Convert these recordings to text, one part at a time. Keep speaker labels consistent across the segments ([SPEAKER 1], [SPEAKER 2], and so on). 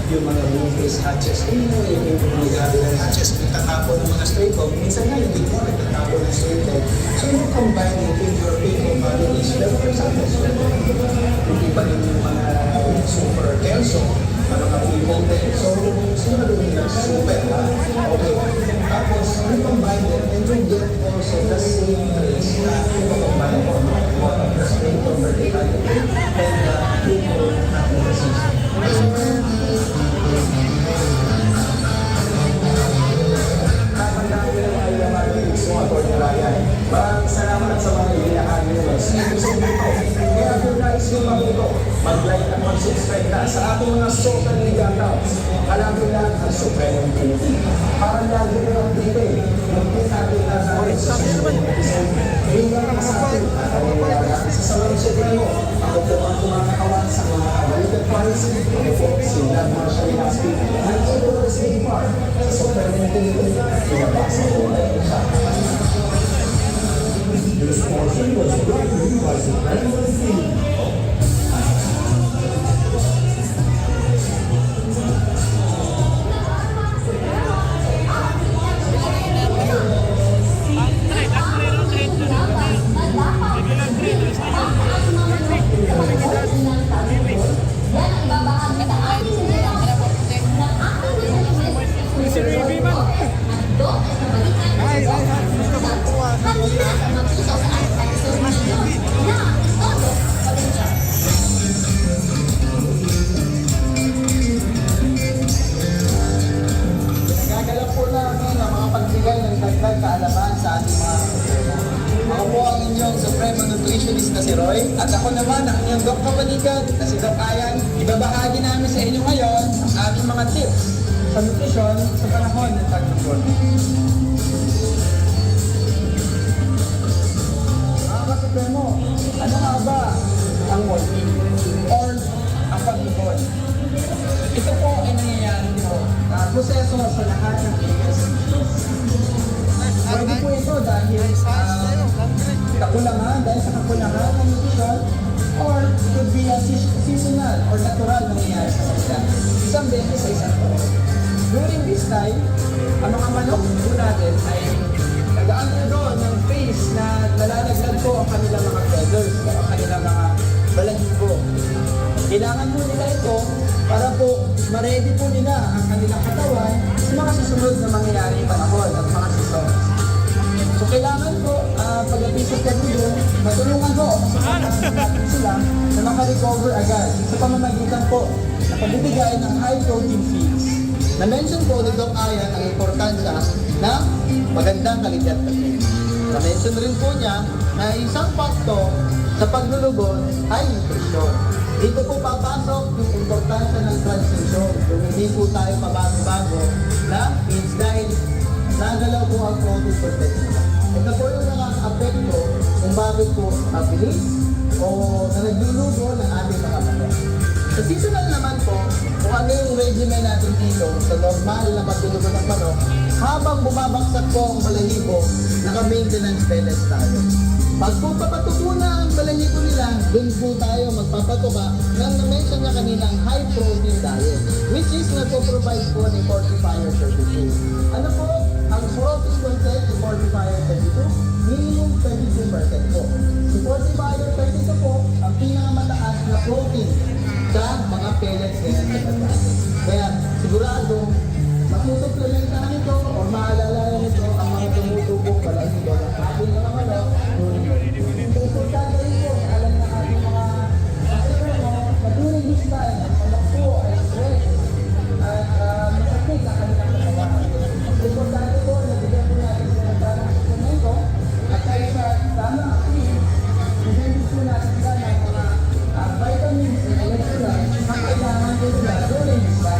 [SPEAKER 1] yung mga moon-based hatches. Kung yung mga hatches, nagtatapo ng mga stray dog, minsan nga yung dito nagtatapo ng stray dog. So you combine it with your people values. Pero for example, yung iba rin yung mga super kelso, mga people din. So sino rin yung super, ha? Okay. Tapos, you combine it and you get also the same traits na you combine for the stray dog verticality and the people system. Maraming salamat sa mga inaaral nyo. Kaya kung nais nyo mabuto, mag-like at mag-subscribe na sa ating mga social media accounts. Hanapin lang ang Supremong TV. Para lagi kayo updated, mag-click natin na sa yung mga sa ating sa Salon Supremo. Ako po ang kumakatawan sa mga balikat policy. Ako po si Vlad Marshall Laspi. At ito po si Park sa Supremong TV. Pinabasa po ay siya. This portion was brought to you by Supremo TV. Na si Roy, at ako naman ang inyong Doc Kapalikan na si Doc Ayan. Ibabahagi namin sa inyo ngayon ang aming mga tips sa nutrisyon sa panahon ng tag-ulan. Mga kasupremo, ano nga ba ang molting or ang pag-ibon? Ito po ay nangyayari po proseso sa lahat ng species. Pwede po ito dahil kakulangan, dahil sa kakulangan ng nutrition, or it could be a seasonal or natural nangyayari sa kanila. Isang beses sa isang taon. During this time, ang mga manok po natin ay nag-undergo ng phase na nalalaglag po ang kanilang mga feathers, ang kanilang mga balahibo. Kailangan po nila ito para po ma-ready po nila ang kanilang katawan sa mga susunod na mangyayari panahon at mga seasons. So kailangan po, pag-apisip ka doon, matulungan ko, masasamahan natin sila na makarecover agad sa pamamagitan po na pagbibigay ng high-protein feeds. Na-mention po ni Doc Ayan ang importansya ng magandang kalidad na feeds. Na-mention rin po niya na isang faktor sa paglulugon ay nutrition. Dito po papasok yung importansya ng transition. Kung hindi po tayo pabago-bago na feeds dahil nagalaw po ang protein protection. Ito po yung nakaka-apekto kung bakit po mabilis o na naglulugo ng ating mga manok. Sa seasonal naman po, kung ano yung regimen natin dito sa normal na paglulugo ng manok, habang bumabagsak po ang balahibo, naka-maintenance pellets tayo. Pag po papatutunan ang balahibo nila, dun po tayo magpapatuka ng na-mention niya kaninang high-protein diet, which is nagpo-provide po ni Fortifier 32. Ano po? Ang protein content ni Fortifier 32, minimum 32% po. Si Fortifier 32 po, ang pinakamataas na protein sa mga pellets na yan sa pagkain. Kaya sigurado, masusupplementahan ito o maalala nito ang mga tumutubong balahibo ng ating mga manok. Importante rin po, alam na ating mga kasama, na during this time, ang manok po ay stress at masakit ang kanilang katawan. Importante po na bigyan po natin sa nagdarang instrumento at kaya sa tamang feed, bigyan po natin sila ng mga vitamins and electrolytes na kailangan po sila during this time.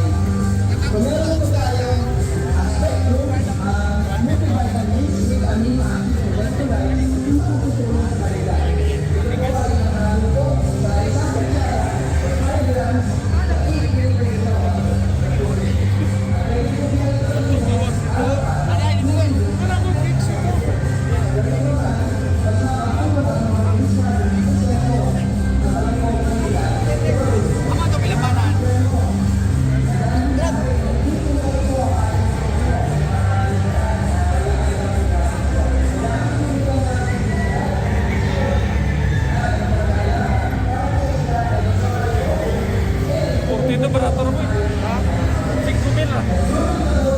[SPEAKER 2] mura mo eh. Ha? 6 mil ah.